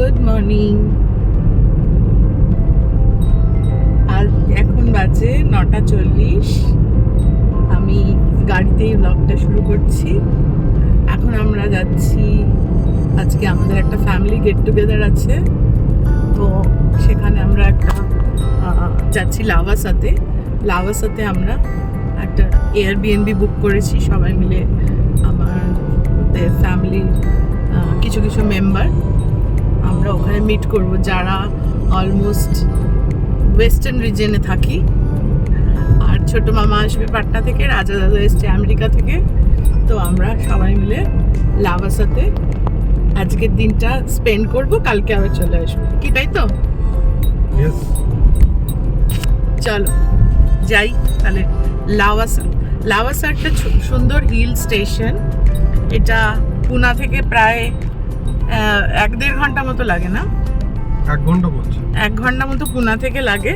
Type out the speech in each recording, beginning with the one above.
Good morning. আর এখন বাজে 9:40। আমি গাড়িতেই ব্লগটা শুরু করছি। এখন আমরা যাচ্ছি, আজকে আমাদের একটা ফ্যামিলি গেট টুগেদার আছে, তো সেখানে আমরা একটা যাচ্ছি লাভাসাতে আমরা একটা এয়ারবিএনবি বুক করেছি সবাই মিলে, আমাদের ফ্যামিলির কিছু কিছু মেম্বার। আমরা ওখানে মিট করব যারা অলমোস্ট ওয়েস্টার্ন রিজনে থাকি। আর ছোট মামা আসবে পাটনা থেকে, রাজা দাদা এসছে আমেরিকা থেকে। তো আমরা সবাই মিলে লাভাসাতে আজকের দিনটা স্পেন্ড করব, কালকে আবার চলে আসবো, কি তাই তো? চলো যাই তাহলে। লাভাসা একটা সুন্দর হিল স্টেশন। এটা পুনা থেকে প্রায় 1-1.5 ঘন্টা মতো লাগে, না 1 ঘন্টা বলছে। 1 ঘন্টা মতো পুনা থেকে লাগে।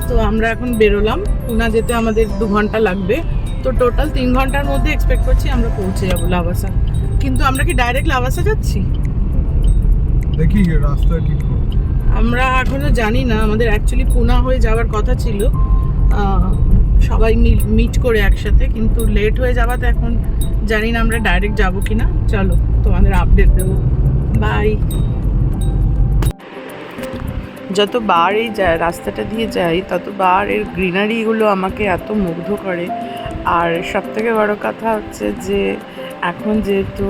তো আমরা এখন বেরোলাম, পুনা যেতে আমাদের 2 ঘন্টা লাগবে। তো টোটাল 3 ঘন্টার মধ্যে এক্সপেক্ট করছি আমরা পৌঁছে যাবো লাভাসা। কিন্তু আমরা কি ডাইরেক্ট লাভাসা যাচ্ছি? দেখি রাস্তা ঠিক করব। আমরা এখনো জানি না, আমাদের অ্যাকচুয়ালি পুনা হয়ে যাওয়ার কথা ছিল সবাই মিট করে একসাথে, কিন্তু লেট হয়ে যাওয়াতে এখন জানি না আমরা ডাইরেক্ট যাবো কিনা। চলো তোমাদের আপডেট দেবো, বাই। যতবার এই রাস্তাটা দিয়ে যাই ততবার এর গ্রিনারিগুলো আমাকে এত মুগ্ধ করে। আর সবথেকে বড় কথা হচ্ছে যে এখন যেহেতু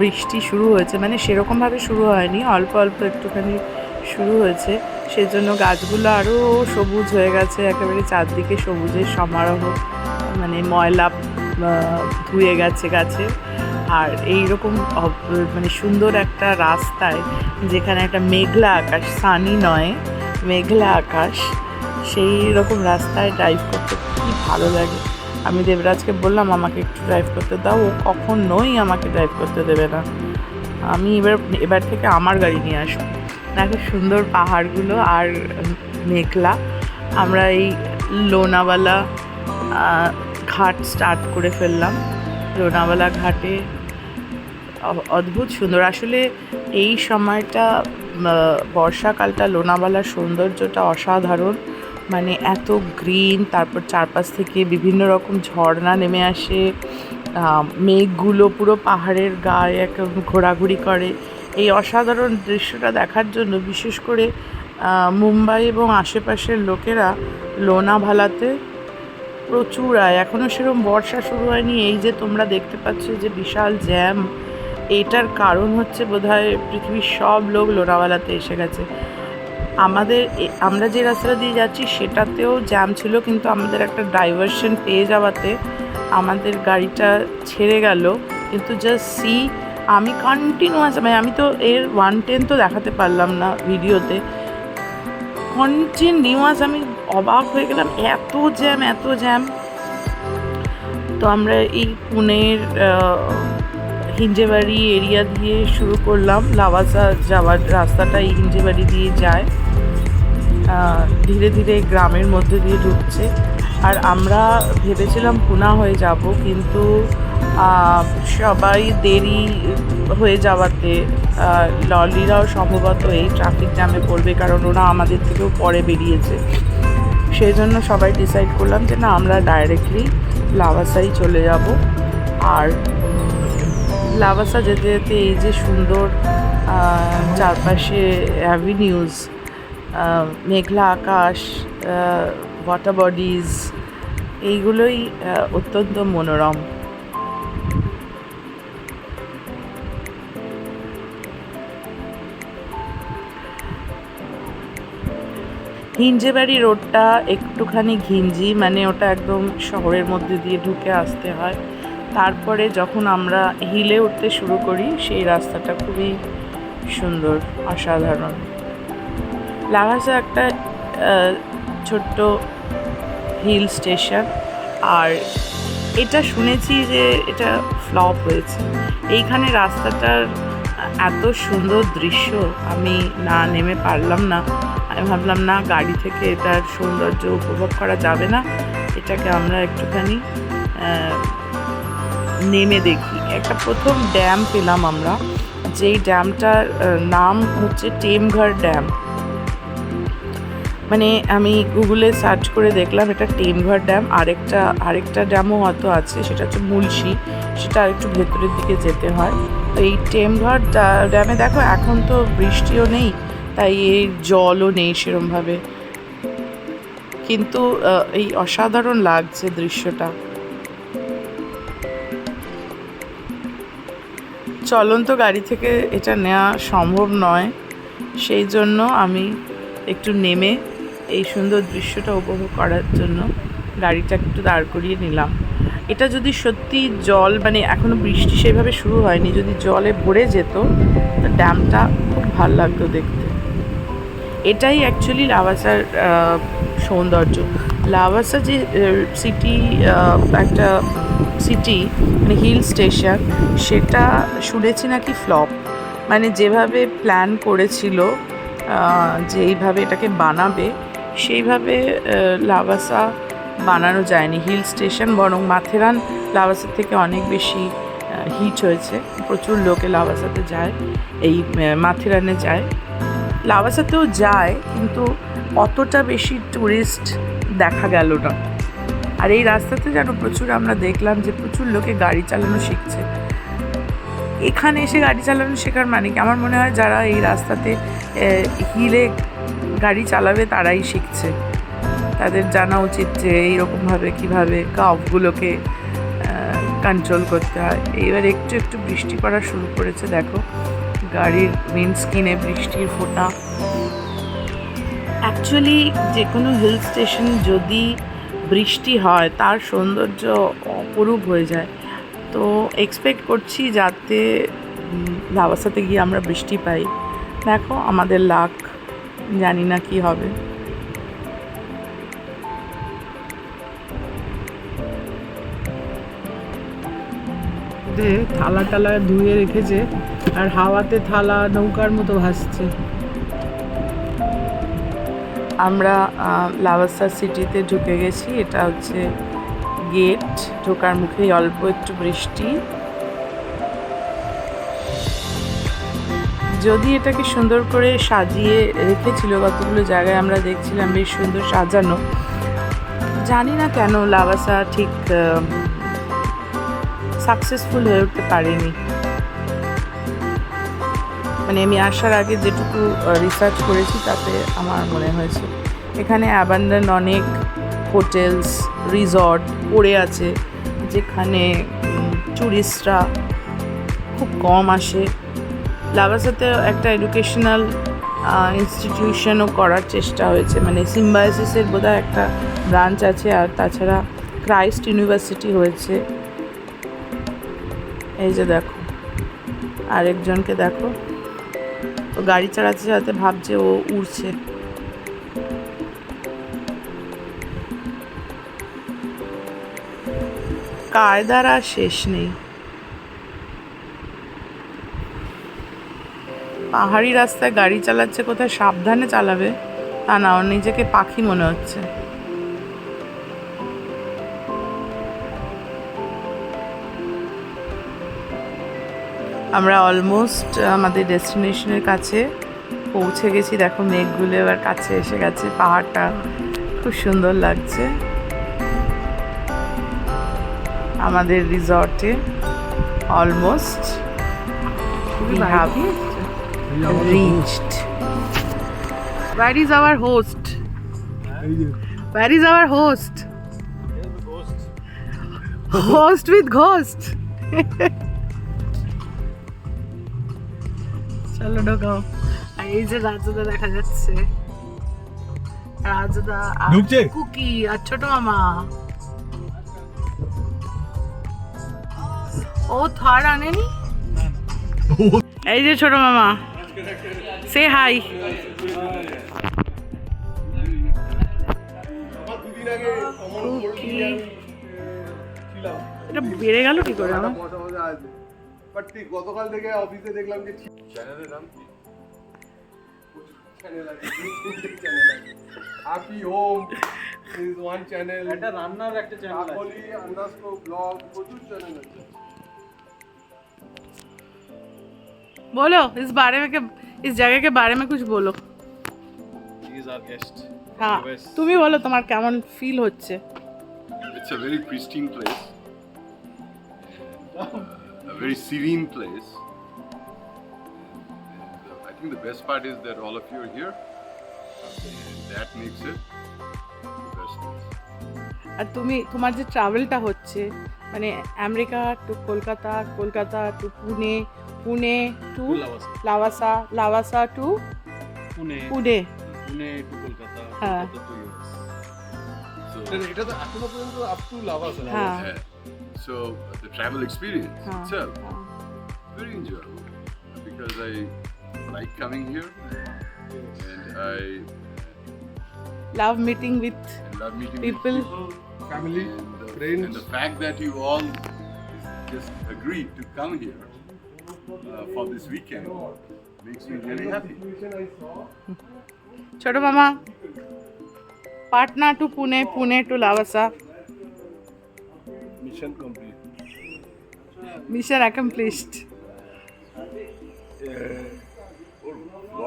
বৃষ্টি শুরু হয়েছে, মানে সেরকমভাবে শুরু হয়নি, অল্প অল্প একটুখানি শুরু হয়েছে, সেজন্য গাছগুলো আরও সবুজ হয়ে গেছে, একেবারে চারদিকে সবুজের সমারোহ, মানে ময়লা ধুয়ে গেছে গাছে। আর এইরকম মানে সুন্দর একটা রাস্তায়, যেখানে একটা মেঘলা আকাশ, সানি নয় মেঘলা আকাশ, সেই রকম রাস্তায় ড্রাইভ করতে কি ভালো লাগে। আমি দেবরাজকে বললাম আমাকে একটু ড্রাইভ করতে দাও, ও কখনোই আমাকে ড্রাইভ করতে দেবে না। আমি এবার থেকে আমার গাড়ি নিয়ে আসবো। দেখো সুন্দর পাহাড়গুলো আর মেঘলা। আমরা এই লোনাওয়ালা ঘাট স্টার্ট করে ফেললাম। লোনাওয়ালা ঘাটে অদ্ভুত সুন্দর, আসলে এই সময়টা বর্ষাকালটা লোনাওয়ালার সৌন্দর্যটা অসাধারণ, মানে এত গ্রিন, তারপর চারপাশ থেকে বিভিন্ন রকম ঝর্ণা নেমে আসে, মেঘগুলো পুরো পাহাড়ের গায়ে একদম ঘোরাঘুরি করে। এই অসাধারণ দৃশ্যটা দেখার জন্য বিশেষ করে মুম্বাই এবং আশেপাশের লোকেরা লোনাভালাতে প্রচুর আয়। এখনও সেরকম বর্ষা শুরু হয়নি, এই যে তোমরা দেখতে পাচ্ছ যে বিশাল জ্যাম, এটার কারণ হচ্ছে বোধহয় পৃথিবীর সব লোক লোনাওয়ালাতে এসে গেছে। আমরা যে রাস্তাটা দিয়ে যাচ্ছি সেটাতেও জ্যাম ছিল, কিন্তু আমাদের একটা ডাইভারশন পেয়ে যাওয়াতে আমাদের গাড়িটা ছেড়ে গেল। কিন্তু জাস্ট আমি কন্টিনিউয়াস, মানে আমি তো এর 110 তো দেখাতে পারলাম না ভিডিওতে, কন্টিনিউয়াস আমি অবাক হয়ে গেলাম, এত জ্যাম। তো আমরা এই পুনের হিঞ্জেবাড়ি এরিয়া দিয়ে শুরু করলাম। লাভাসা যাওয়ার রাস্তাটা এই হিঞ্জেবাড়ি দিয়ে যায়, ধীরে ধীরে গ্রামের মধ্যে দিয়ে ঢুকছে। আর আমরা ভেবেছিলাম পুনা হয়ে যাব, কিন্তু সবাই দেরি হয়ে যাওয়াতে লরিরাও সম্ভবত এই ট্রাফিক জ্যামে পড়বে, কারণ ওরা আমাদের থেকেও পরে বেরিয়েছে। সেই জন্য সবাই ডিসাইড করলাম যে না, আমরা ডাইরেক্টলি লাভাসাই চলে যাব। আর লাভাসা যেতে যেতে এই যে সুন্দর চারপাশে অ্যাভিনিউজ, মেঘলা আকাশ, ওয়াটার বডিজ, এইগুলোই অত্যন্ত মনোরম। হিঞ্জেবাড়ি রোডটা একটুখানি ঘিঞ্জি, মানে ওটা একদম শহরের মধ্যে দিয়ে ঢুকে আসতে হয়। তারপরে যখন আমরা হিলে উঠতে শুরু করি সেই রাস্তাটা খুবই সুন্দর, অসাধারণ। লাভাসা একটা ছোট্ট হিল স্টেশন, আর এটা শুনেছি যে এটা ফ্লপ হয়েছে। এইখানে রাস্তাটার এত সুন্দর দৃশ্য, আমি না নেমে পারলাম না। আমি ভাবলাম না, গাড়ি থেকে এটার সৌন্দর্য উপভোগ করা যাবে না, এটাকে আমরা একটুখানি নেমে দেখি। একটা প্রথম ড্যাম পেলাম আমরা, যেই ড্যামটার নাম হচ্ছে টেমঘর ড্যাম। মানে আমি গুগলে সার্চ করে দেখলাম এটা টেমঘর ড্যাম। আরেকটা ড্যামও হয়তো আছে, সেটা হচ্ছে মুলশি, সেটা আরেকটু ভেতরের দিকে যেতে হয়। তো এই টেমঘর ড্যামে দেখো এখন তো বৃষ্টিও নেই, তাই এই জলও নেই সেরমভাবে, কিন্তু এই অসাধারণ লাগছে দৃশ্যটা। চলন্ত গাড়ি থেকে এটা নেওয়া সম্ভব নয়, সেই জন্য আমি একটু নেমে এই সুন্দর দৃশ্যটা উপভোগ করার জন্য গাড়িটা একটু দাঁড় করিয়ে নিলাম। এটা যদি সত্যি জল, মানে এখনও বৃষ্টি সেভাবে শুরু হয়নি, যদি জলে ভরে যেত তো ড্যামটা খুব ভালো লাগতো দেখতে। এটাই অ্যাকচুয়ালি লাভাসার সৌন্দর্য। লাভাসা যে সিটি, একটা সিটি মানে হিল স্টেশন, সেটা শুনেছি নাকি ফ্লপ। মানে যেভাবে প্ল্যান করেছিল যে এইভাবে এটাকে বানাবে, সেইভাবে লাভাসা বানানো যায়নি হিল স্টেশন, বরং মাথেরান লাভাসার থেকে অনেক বেশি হিট হয়েছে। প্রচুর লোকে লাভাসাতে যায়, এই মাথেরানে যায়, লাভাসাতেও যায়, কিন্তু অতটা বেশি ট্যুরিস্ট দেখা গেল না। আর এই রাস্তাতে যেন প্রচুর আমরা দেখলাম যে প্রচুর লোকে গাড়ি চালানো শিখছে। এখানে এসে গাড়ি চালানো শেখার মানে কি, আমার মনে হয় যারা এই রাস্তাতে হিলে গাড়ি চালাবে তারাই শিখছে। তাদের জানা উচিত যে এইরকমভাবে কীভাবে কার্ভগুলোকে কন্ট্রোল করতে হয়। এইবার একটু একটু বৃষ্টি পড়া শুরু করেছে, দেখো গাড়ির উইন্ডস্ক্রিনে বৃষ্টির ফোঁটা। অ্যাকচুয়ালি যে কোনো হিল স্টেশন যদি বৃষ্টি হয় তার সৌন্দর্য অপরূপ হয়ে যায়। তো এক্সপেক্ট করছি যাতে লাভাসাতে গিয়ে আমরা বৃষ্টি পাই। দেখো আমাদের লাক, জানি না কি হবে। থালা টালা ধুয়ে রেখেছে, আর হাওয়াতে থালা নৌকার মতো ভাসছে। আমরা লাভাসা সিটিতে ঢুকে গেছি। এটা হচ্ছে গেট, ঢোকার মুখেই অল্প একটু বৃষ্টি। যদি এটাকে সুন্দর করে সাজিয়ে রেখেছিল, কতগুলো জায়গায় আমরা দেখছিলাম বেশ সুন্দর সাজানো, জানি না কেন লাভাসা ঠিক সাকসেসফুল হয়ে উঠতে পারেনি। মানে আমি আসার আগে যেটুকু রিসার্চ করেছি তাতে আমার মনে হয়েছে এখানে অ্যাবান্ডন অনেক হোটেলস, রিসর্ট পড়ে আছে, যেখানে ট্যুরিস্টরা খুব কম আসে। লাভাসাতে একটা এডুকেশনাল ইনস্টিটিউশনও করার চেষ্টা হয়েছে, মানে সিম্বায়োসিসের বোধহয় একটা ব্রাঞ্চ আছে, আর তাছাড়া ক্রাইস্ট ইউনিভার্সিটি হয়েছে। এই যে দেখো আরেকজনকে দেখো, ও গাড়ি চালাতে চালাতে ভাবছে ও উড়ছে। কায়দার আর শেষ নেই। পাহাড়ি রাস্তায় গাড়ি চালাচ্ছে, কোথায় সাবধানে চালাবে তা না, ওর নিজেকে পাখি মনে হচ্ছে। আমরা অলমোস্ট আমাদের ডেস্টিনেশনের কাছে পৌঁছে গেছি। দেখো মেঘগুলো এবার কাছে এসে গেছে, পাহাড়টা খুব সুন্দর লাগছে। আমাদের রিসর্টে almost we have reached. Where is our host? Where is our host? Host with ghost. চলো ঢোকাও। আর এই যে রাজুদা দেখা যাচ্ছে, রাজুদা আর কুকি আর ছোট মামা। ও থার আনেনি। এই যে ছোট মামা, সে হাই। এটা বেড়ে গেল কি করে আমার? গতকাল থেকে অফিসে দেখলাম যে চ্যানেলের নাম কি, চ্যানেল আছে, happy home is one channel, এটা রান্নার একটা চ্যানেল আছে, আকলি আন্ডারস্কোর ব্লগ, প্রচুর চ্যানেল আছে। बोलो इस जगह के बारे में कुछ बोलो। He is our guest. हाँ তুমি বলো তোমার কেমন ফিল হচ্ছে। It's a very pristine place, a very serene place. And I think the best part is that all of you are here, and that makes it the best place. আর তোমার যে ট্রাভেলটা হচ্ছে মানে America to Kolkata, Kolkata to Pune, Pune to Lavasa. Lavasa to Pune. Pune. Pune to Kolkata. हाँ. Kolkata to US. So, এটা তো এখনো পর্যন্ত up to Lavasa. हाँ. so the travel experience हाँ, itself हाँ. very enjoyable because I like coming here and I Love meeting with love meeting people. with people. Family, And friends. and the fact that you all just agreed to come here for this weekend makes me very happy. ছোট মামা Patna to Pune, Pune to Lavasa, Mission complete. Mission accomplished.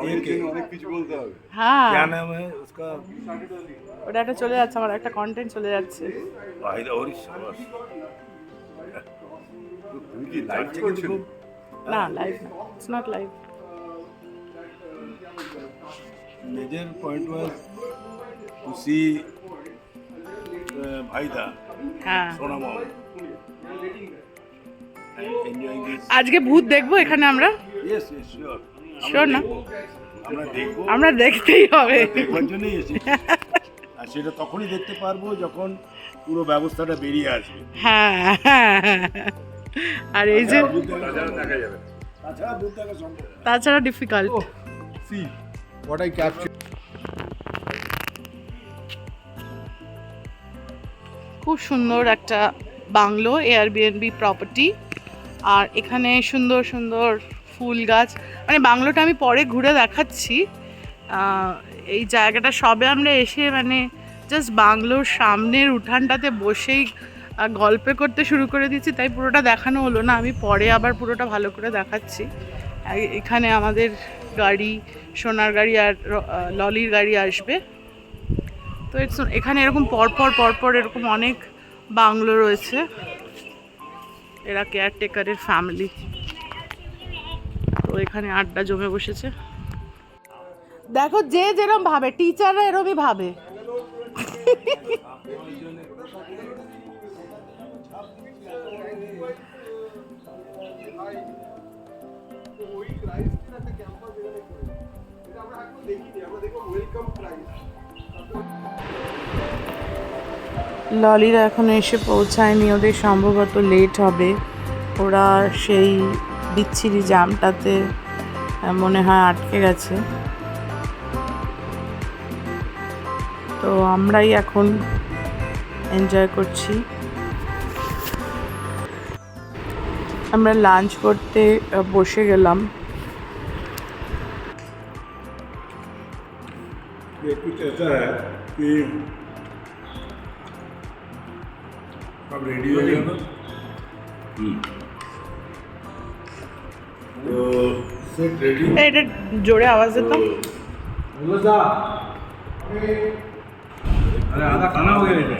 অনেক কিছু বলতে হবে। হ্যাঁ क्या नाम है उसका? ওটা একটা চলে যাচ্ছে, আমার একটা কন্টেন্ট চলে যাচ্ছে। वाहिदा और शाबाश। তুমি কি লাইভ করছো? না live, it's not live. Major point was to see Vaida, হ্যাঁ Sonamam, and enjoying this. আজকে ভূত দেখবো এখানে আমরা। Yes, yes, sure. Sure না? আমরা দেখবো, আমরা দেখতেই হবে। দেখবার জন্যই এসেছি। আর সেটা তখনই দেখতে পারবো যখন পুরো ব্যবস্থাটা বেরিয়ে আসবে। হ্যাঁ আর এই যে তাছাড়া দেখা যাবে। তাছাড়া ভূত দেখা সম্ভব না। তাছাড়া difficult. See what I captured. খুব সুন্দর একটা বাংলো, এয়ারবিএনবি প্রপার্টি। আর এখানে সুন্দর সুন্দর ফুল গাছ, মানে বাংলোটা আমি পরে ঘুরে দেখাচ্ছি। এই জায়গাটা সবে আমরা এসে মানে জাস্ট বাংলোর সামনের উঠানটাতে বসেই গল্প করতে শুরু করে দিচ্ছি, তাই পুরোটা দেখানো হলো না। আমি পরে আবার পুরোটা ভালো করে দেখাচ্ছি। এখানে আমাদের গাড়ি, সোনার গাড়ি আর ললির গাড়ি আসবে। তো এখানে এরকম পরপর এরকম অনেক বাংলো রয়েছে। এরা কেয়ারটেকারের ফ্যামিলি। তো এখানে আড্ডা জমে বসেছে। দেখো যে যেরকম ভাবে, টিচাররা এরমই ভাবে। ওই ক্রাইস্টের একটা ক্যাম্পাস এখানে করে। এটা আমরা এখনো দেখিনি, আমরা দেখো ওয়েলকাম ক্রাইস্ট। ললিরা এখনো এসে পৌঁছায়নি, ওদের সম্ভবত লেট হবে। ওরা সেই বিচ্ছিরি জ্যামটাতে মনে হয় আটকে গেছে। তো আমরাই এখন এনজয় করছি। আমরা লাঞ্চ করতে বসে গেলাম। ये कुछ ऐसा है कि अब रेडी हो गया ना, तो सेट रेडी। এটা জোরে আওয়াজ দিতাম। अरे आधा खाना हो गया है।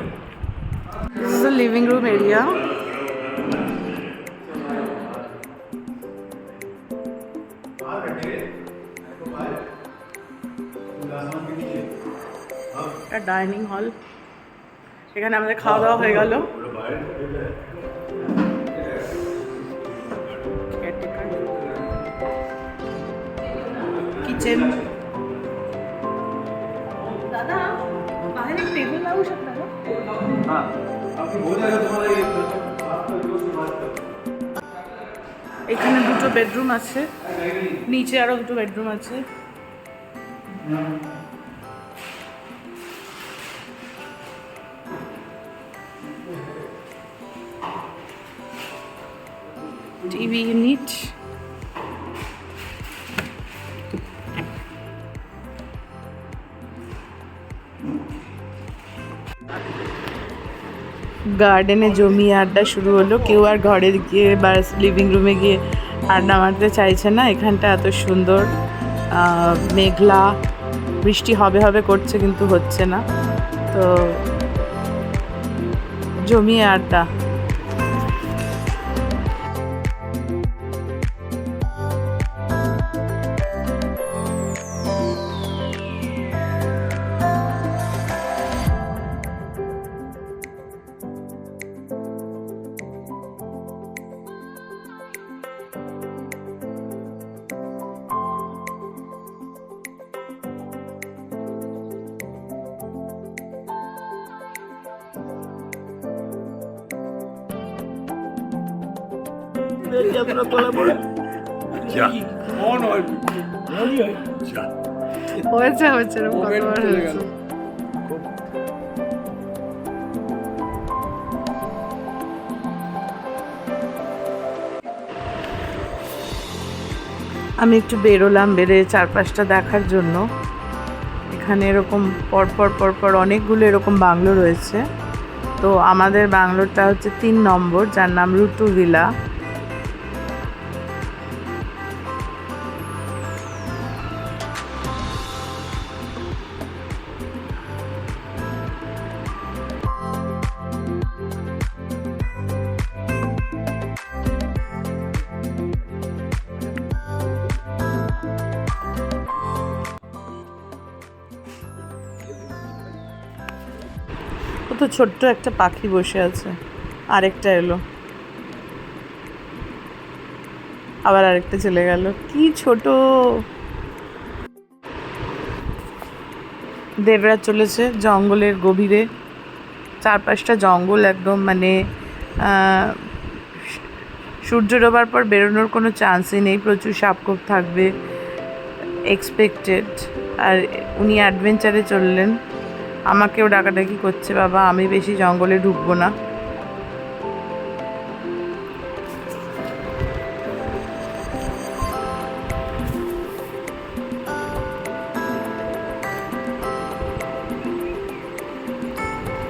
This is the living room area. একটা ডাইনিং হল, এখানে আমাদের খাওয়া দাওয়া হয়ে গেল। किचन दादा बाहर एक टेबल लावू शकता ना? এখানে দুটো বেডরুম আছে, নিচে আরো দুটো বেডরুম আছে। টিভি ইউনিট, গার্ডেনে জমিয়ে আড্ডা শুরু হলো। কেউ আর ঘরে গিয়ে বা লিভিং রুমে গিয়ে আড্ডা মারতে চাইছে না। এখানটা এত সুন্দর মেঘলা, বৃষ্টি হবে হবে করছে কিন্তু হচ্ছে না, তো জমিয়ে আড্ডা। যা অন হয় যা হয়েছে হয়েছে, এরকম Moment কতবার চলে হয়েছে। গেল। আমি একটু বেরোলাম, বেরিয়ে চারপাশটা দেখার জন্য। এখানে এরকম পরপর পরপর অনেকগুলো এরকম বাংলো রয়েছে। তো আমাদের বাংলোটা হচ্ছে 3 নম্বর, যার নাম রুটু ভিলা। কত ছোট্ট একটা পাখি বসে আছে, আরেকটা এলো, আবার আরেকটা চলে গেল, কি ছোট। দেবরাজ চলেছে জঙ্গলের গভীরে, চারপাশটা জঙ্গল একদম, মানে সূর্য ডোবার পর বেরোনোর কোনো চান্সই নেই, প্রচুর সাপখোপ থাকবে এক্সপেক্টেড। আর উনি অ্যাডভেঞ্চারে চললেন, আমাকেও ডাকাডাকি করছে, বাবা আমি বেশি জঙ্গলে ঢুকবো না।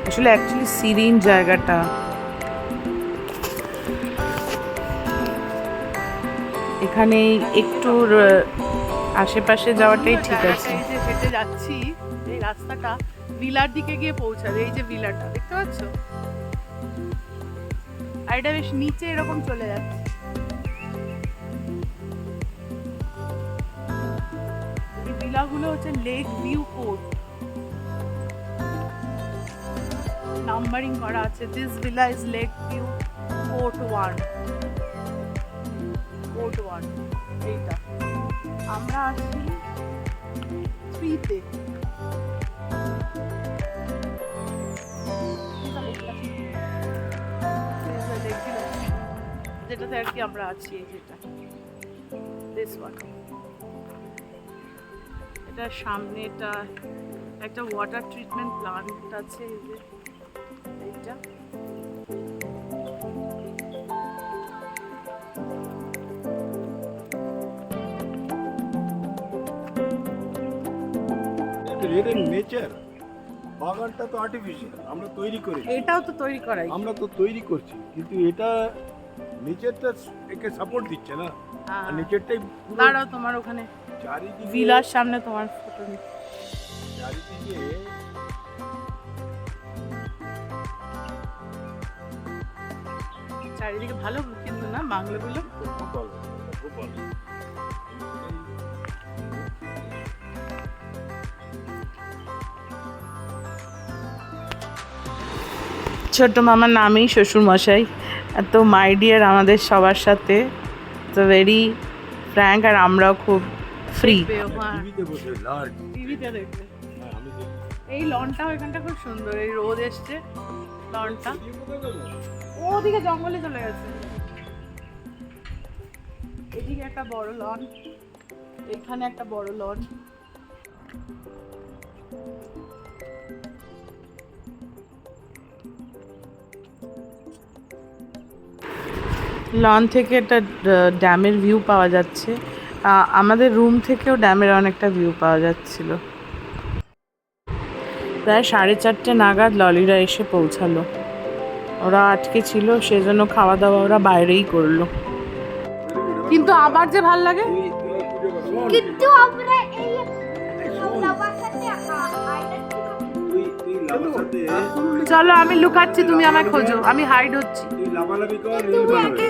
আসলে অ্যাকচুয়ালি সিরিন জায়গাটা, এখানে একটু আশেপাশে যাওয়াটাই ঠিক আছে। এই যে হেঁটে যাচ্ছি, এই রাস্তাটা ভিলার দিকে গিয়ে পৌঁছাবে। এই যে ভিলাটা দেখতে পাচ্ছ, আর এটা বেশ নিচে এরকম চলে যাচ্ছে। এই ভিলাগুলো হচ্ছে লেক ভিউ কোর্ট, নাম্বারিং করা আছে। This villa is lake view court 1, court 1। এইটা আমরা আছি 3-তে। যেটাতে আর কি আমরা আছি, এই যেটা দিস ওয়ান। এটার সামনে এটা একটা ওয়াটার ট্রিটমেন্ট প্লান্ট আছে, এই যে এইটা। এটা নেচার, বাগানটা তো আর্টিফিশিয়াল, আমরা তৈরি করি, এটাও তো তৈরি করাই। আমরা তো তৈরি করছি, কিন্তু এটা নেচারটা একে সাপোর্ট দিচ্ছে না। আর নেচারটাই দাঁড়াও, তোমার ওখানে চারিদিকে, ভিলার সামনে তোমার ফটো নিচ্ছি। চারিদিকে চারিদিকে ভালো কিন্তু না বাংলাগুলো। গোপাল, গোপাল। ছোট্ট মামার নামেই শ্বশুর মশাই, তো মাই ডিয়ার আমাদের সবার সাথে, তো ভেরি ফ্র্যাঙ্ক, আর আমরাও খুব ফ্রি। টিভিতে বসে লার্জ, টিভিতে দেখবে। আমি দেখি। এই লনটাও এখানটা খুব সুন্দর, এই রোদ এসছে লনটা। এদিকে কোথায় গেল? ওদিকে জঙ্গলে চলে গেছে। এদিকে একটা বড় লন, এখানে একটা বড় লন। লন থেকে একটা ড্যামের ভিউ পাওয়া যাচ্ছে। আমাদের রুম থেকেও ড্যামের অনেকটা ভিউ পাওয়া যাচ্ছিল। প্রায় 4:30 নাগাদ ললিরা এসে পৌঁছালো। ওরা আটকে ছিল, সেজন্য খাওয়া দাওয়া ওরা বাইরেই করলো। কিন্তু আবার যে ভাল লাগে কিন্তু আমরা এই লাভার সাথে তুই লাভার সাথে চলো আমি লুকাচ্ছি, তুমি আমায় খোঁজো, আমি হাইড হচ্ছি। তুই লাভালাভি কর রিল বানাবে।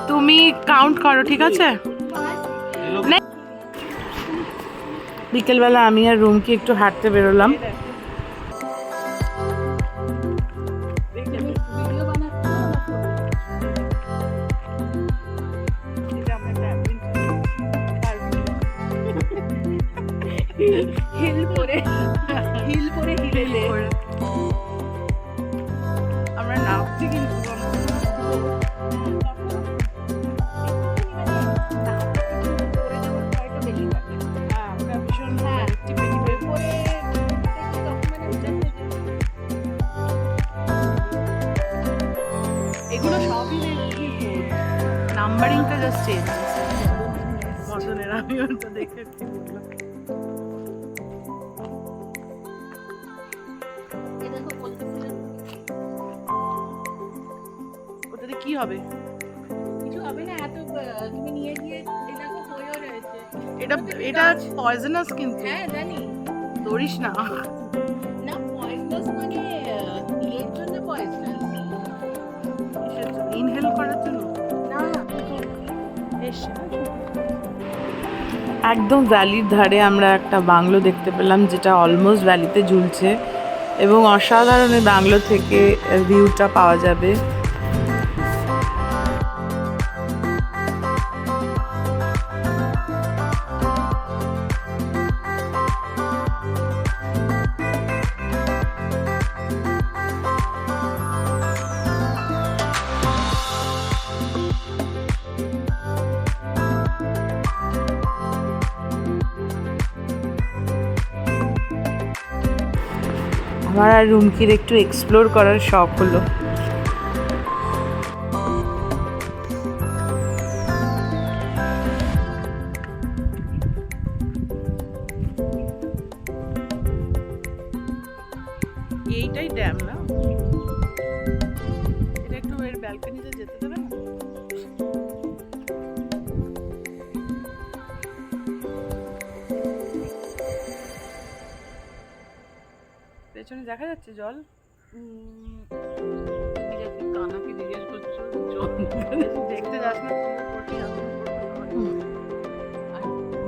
তুমি কাউন্ট করো, ঠিক আছে? বিকেলবেলা আমি আর রুমকি একটু হাঁটতে বেরোলাম। হিল পরে হিলে আমরা নাচছি কিন্তু এগুলো সবই নাম্বারিংটা জাস্ট চেঞ্জ বসনের, আমি ওটা দেখেছি। ওটাতে কি হবে? কিছু হবে না, এত তুমি নিয়ে গিয়ে এটা খুব হয়েও রয়েছে। এটা পয়জনাস কিন্তু, হ্যাঁ জানি, ধরিস না। না পয়জনাস মানে ইয়ের জন্য পয়জনাস, ইনহেল করার জন্য না বেশ। একদম ভ্যালির ধারে আমরা একটা বাংলো দেখতে পেলাম, যেটা অলমোস্ট ভ্যালিতে ঝুলছে এবং অসাধারণ এই বাংলো থেকে ভিউটা পাওয়া যাবে। আমার আর রুমকির একটু এক্সপ্লোর করার শখ হলো। এইটাই ড্যাম না? এটা একটু এর ব্যালকনিতে যেতে দেবে না? পেছনে দেখা যাচ্ছে জল। তুমি যাকে কানাকে জিজ্ঞেস করছো দেখতে যাস না? আর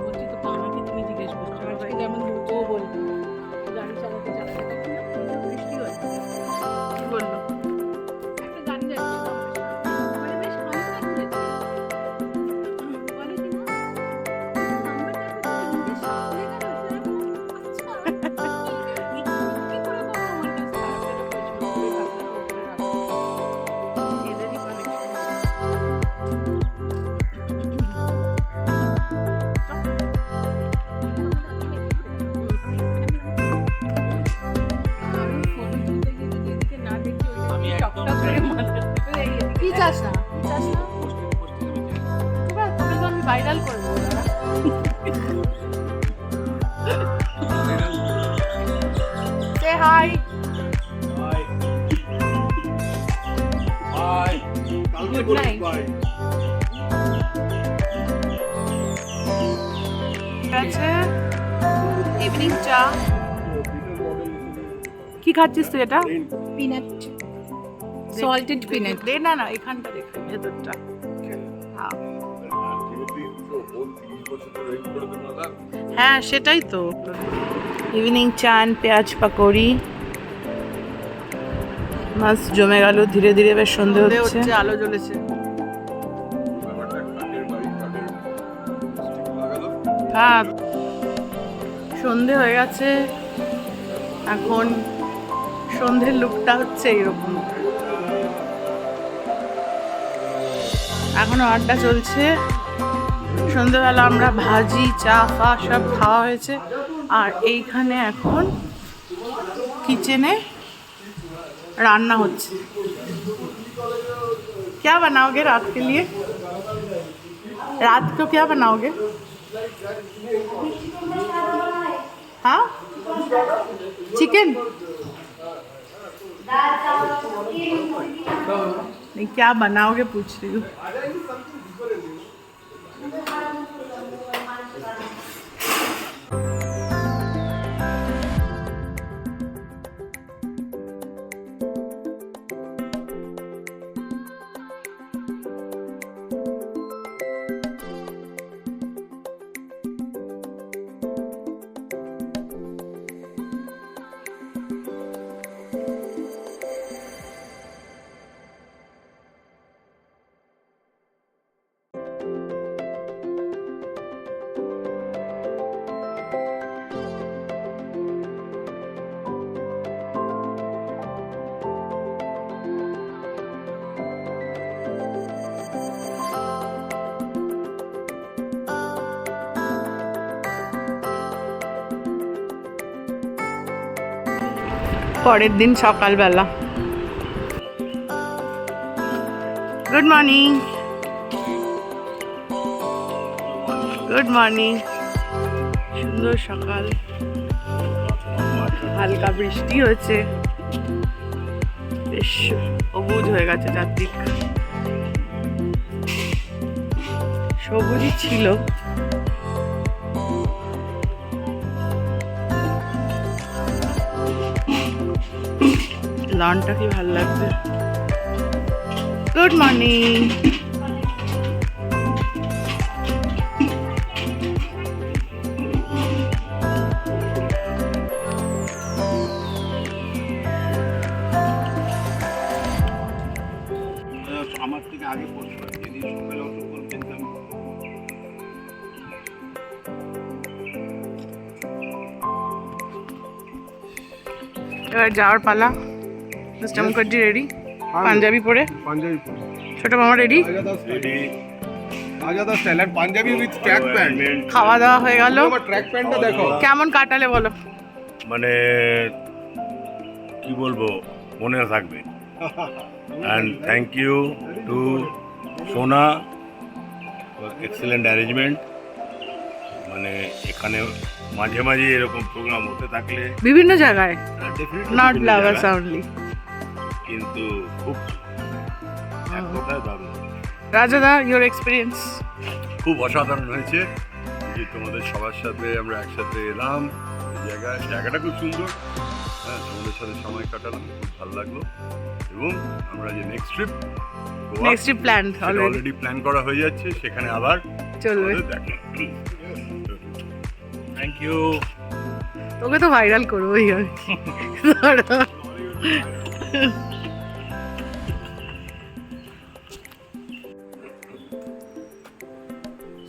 বলছি তো কানাকে তুমি জিজ্ঞেস করছো, আজকে যেমন ও বলবে গাড়ি চালাতে চালাতে তখন বৃষ্টি হচ্ছে, কি বললো? একটা গাড়ি যাচ্ছে মানে বেশ ভালো লাগছে। বলে কি না নাম্বারটা সামনে গেল, আচ্ছা কি করে বলো আমার কাছে এদেরই connection। কি চাস না? তোকে তো আমি ভাইরাল করে দেবো দাদা। Say hi. Good night. আছে ইভিনিং চা। কি খাচ্ছিস তুই এটা? Peanut, salted peanut. দে না না, এখানটা দেখ ভেতরটা। হ্যাঁ সেটাই তো। ইভিনিং চান, পেঁয়াজ পাকোড়ি মাছ জমে গেল। ধীরে ধীরে বেশ সন্ধে হচ্ছে। আলো জ্বলেছে। হ্যাঁ সন্ধে হয়ে গেছে, এখন সন্ধ্যের লুকটা হচ্ছে এরকম। এখনো আড্ডা চলছে। সন্ধ্যেবেলা আমরা ভাজি চা ফা সব খাওয়া হয়েছে, আর এইখানে এখন কিচেনে রান্না হচ্ছে। क्या बनाओगे रात के लिए? रात को क्या बनाओगे? हाँ चिकन। नहीं क्या बनाओगे पूछ रही हूँ। পরের দিন সকালবেলা। Good morning, good morning. সুন্দর সকাল, হালকা বৃষ্টি হয়েছে, বেশ সবুজ হয়ে গেছে চারদিক। সবুজই ছিল, লনটা কি ভালো লাগছে। Good morning. আমার থেকে আগে পড়ছে, যদি সকালে অত করতেন আমি এবার যাওয়ার পালা। মিস্টার মুখার্জি রেডি, পাঞ্জাবি পরে। পাঞ্জাবি ছোট মামা রেডি, আজাদা স্টাইল আর পাঞ্জাবি উইথ ট্র্যাক প্যান্ট। খাওয়া দাওয়া হয়ে গেল। আমার ট্র্যাক প্যান্টটা দেখো কেমন কাটালে বলো? মানে কি বলবো, মনে থাকবে। অ্যান্ড থ্যাংক ইউ টু সোনা ফর এক্সেলেন্ট অ্যারেঞ্জমেন্ট। মানে এখানে মাঝে মাঝে এরকম প্রোগ্রাম হতে থাকলে বিভিন্ন জায়গায়, definitely নট বিভিন্ন লাভার্স জায়গায়, অনলি। কিন্তু খুব এক কথায় দারুণ, রাজাদা, ইয়োর এক্সপিরিয়েন্স? খুব অসাধারণ হয়েছে যে তোমাদের সবার সাথে আমরা একসাথে এলাম। এই জায়গাটা খুব সুন্দর। হ্যাঁ, তোমাদের সাথে সময় কাটালাম, খুব ভালো লাগলো। এবং আমরা যে next trip plan already plan করা হয়ে যাচ্ছে, সেখানে আবার চলবে। দেখা। Thank you. তোকে তো ভাইরাল করবোই আমি।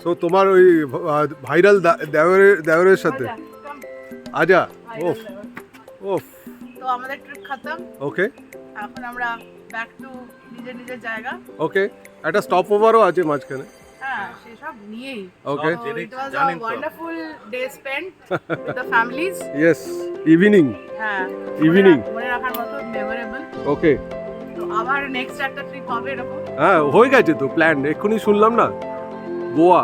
সো তোমার ওই ভাইরাল দেওরের সাথে আজা। ওফ ওফ। তো আমাদের ট্রিপ খতম। ওকে এখন আমরা ব্যাক টু নিজের নিজের জায়গা। ওকে, একটা স্টপ ওভারও আছে মাঝখানে। হ্যাঁ, সেসব নিয়েই। ওকে, So it was a wonderful day spent with the families. Yes, evening. হ্যাঁ, Evening. মনে রাখার মতো মেমোরেবল। ওকে, তো আবার নেক্সট একটা ট্রিপ হবে এরকম। হ্যাঁ হয়ে গেছে তো প্ল্যান, এক্ষুনি শুনলাম না, গোয়া।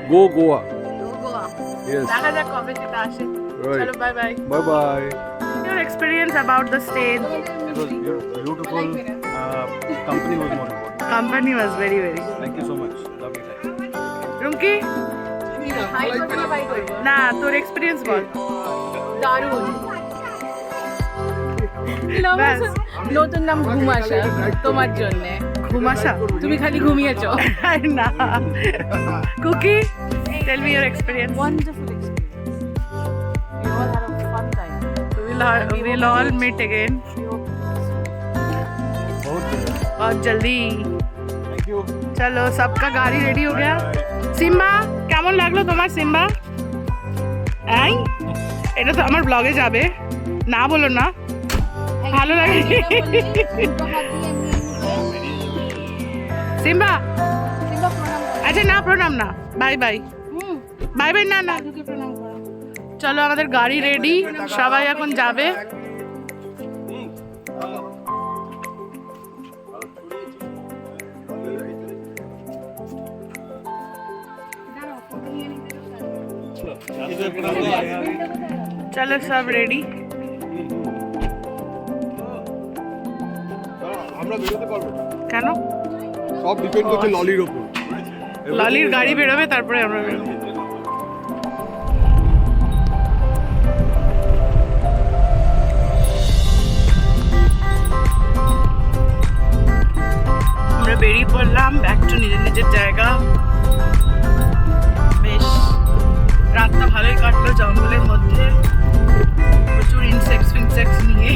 গোয়া। তো গোয়া, ইয়েস, দেখা যাক কবে সেটা আসে। রাইট, চলো, bye bye. Bye bye. Your experience about the stay? It was beautiful. Company was more important. Company was very very. Thank you so much. Lovely time. Rumki, না তোর এক্সপিরিয়েন্স বল। দারুণ। ব্যাস। নতুন নাম ঘুমাশা তোমার জন্য। ঘুমাশা? তুমি খালি ঘুমিয়েছো। না। Cookie, tell me your experience. Wonderful experience. We all had a fun time. We'll all meet again. बहुत जल्दी। चलो, सबका गाड़ी रेडी हो गया। সিম্বা, কেমন লাগলো তোমার সিম্বা? এই, এটা তো আমার ব্লগে যাবে, না বলো না। ভালো লাগে সিম্বা? আচ্ছা না, প্রণাম না, বাই বাই। বাই বাই, না না। চলো, আমাদের গাড়ি রেডি, সবাই এখন যাবে। চলো, সব রেডি। আমরা বেরোতে পারবো না। কেন? সব ডিপেন্ড করছে ললির ওপর। লালির গাড়ি বেরোবে তারপরে আমরা বেরোবো। আমরা বেরিয়ে পড়লাম ব্যাক টু নিজের নিজের জায়গা। বেশ রাতটা ভালোই কাটলো জঙ্গলের মধ্যে, প্রচুর ইনসেক্টস নিয়ে।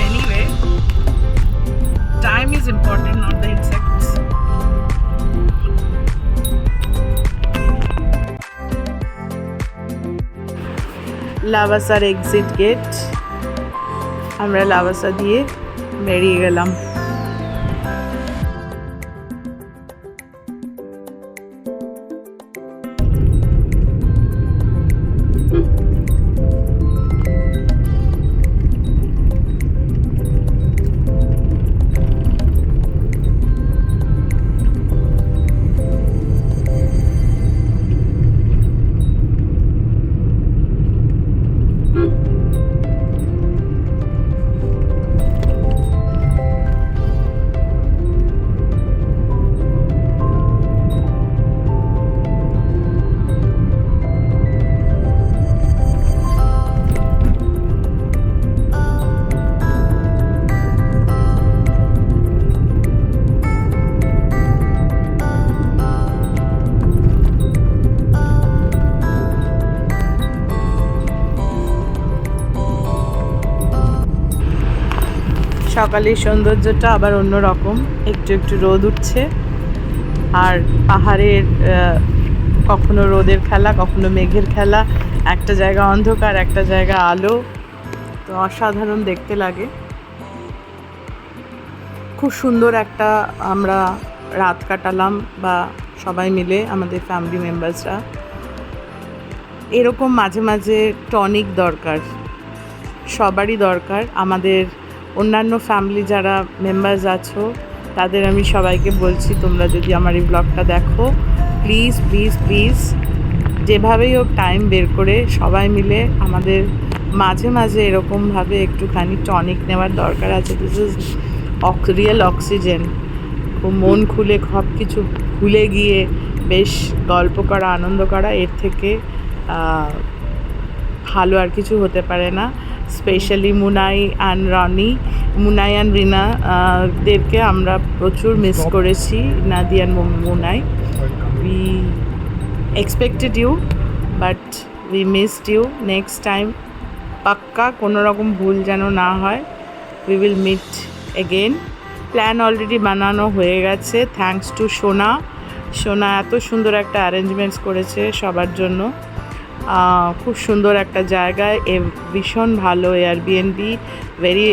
Anyway, time is important, not the insects. লাভাসার এক্সিট গেট, আমরা লাভাসা দিয়ে বেরিয়ে গেলাম। সকালের সৌন্দর্যটা আবার অন্যরকম, একটু একটু রোদ উঠছে আর পাহাড়ের কখনো রোদের খেলা কখনো মেঘের খেলা, একটা জায়গা অন্ধকার একটা জায়গা আলো, তো অসাধারণ দেখতে লাগে। খুব সুন্দর একটা আমরা রাত কাটালাম, বা সবাই মিলে আমাদের ফ্যামিলি মেম্বার্সরা। এরকম মাঝে মাঝে টনিক দরকার, সবারই দরকার। আমাদের অন্যান্য ফ্যামিলি যারা মেম্বার্স আছো তাদের আমি সবাইকে বলছি, তোমরা যদি আমার এই ব্লগটা দেখো, প্লিজ প্লিজ প্লিজ যেভাবেই হোক টাইম বের করে সবাই মিলে আমাদের মাঝে মাঝে এরকমভাবে একটুখানি টনিক নেওয়ার দরকার আছে। This is real oxygen. খুব মন খুলে সব কিছু ভুলে গিয়ে বেশ গল্প করা, আনন্দ করা, এর থেকে ভালো আর কিছু হতে পারে না। স্পেশালি মুনাই অ্যান্ড রিনা দেরকে আমরা প্রচুর মিস করেছি, Nadi and Munai. We expected you but we missed you. Next time পাক্কা কোনো রকম ভুল যেন না হয়। We will meet again. Plan already বানানো হয়ে গেছে, থ্যাঙ্কস টু সোনা এত সুন্দর একটা অ্যারেঞ্জমেন্টস করেছে সবার জন্য। খুব সুন্দর একটা জায়গায়, ভীষণ ভালো Airbnb, very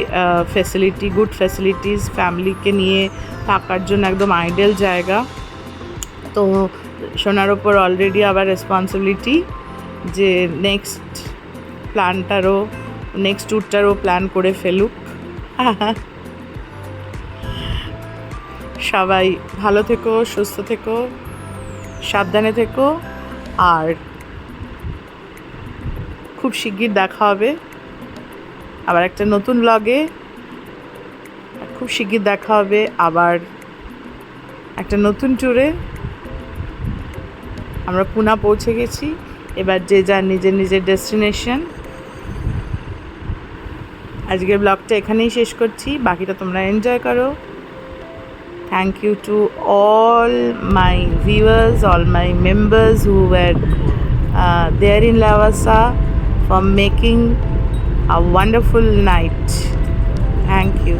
facility, good facilities, ফ্যামিলিকে নিয়ে থাকার জন্য একদম আইডিয়াল জায়গা। তো সোনার ওপর অলরেডি আবার রেসপন্সিবিলিটি যে নেক্সট ট্যুরটারও প্ল্যান করে ফেলুক। সবাই ভালো থেকো, সুস্থ থেকো, সাবধানে থেকো, আর খুব শিগগির দেখা হবে আবার একটা নতুন ব্লগে। খুব শিগগির দেখা হবে আবার একটা নতুন ট্যুরে। আমরা পুনা পৌঁছে গেছি, এবার যে যার নিজের নিজের ডেস্টিনেশন। আজকের ব্লগটা এখানেই শেষ করছি, বাকিটা তোমরা এনজয় করো। Thank you to all my viewers, all my members who were there in Lavasa for making a wonderful night. Thank you.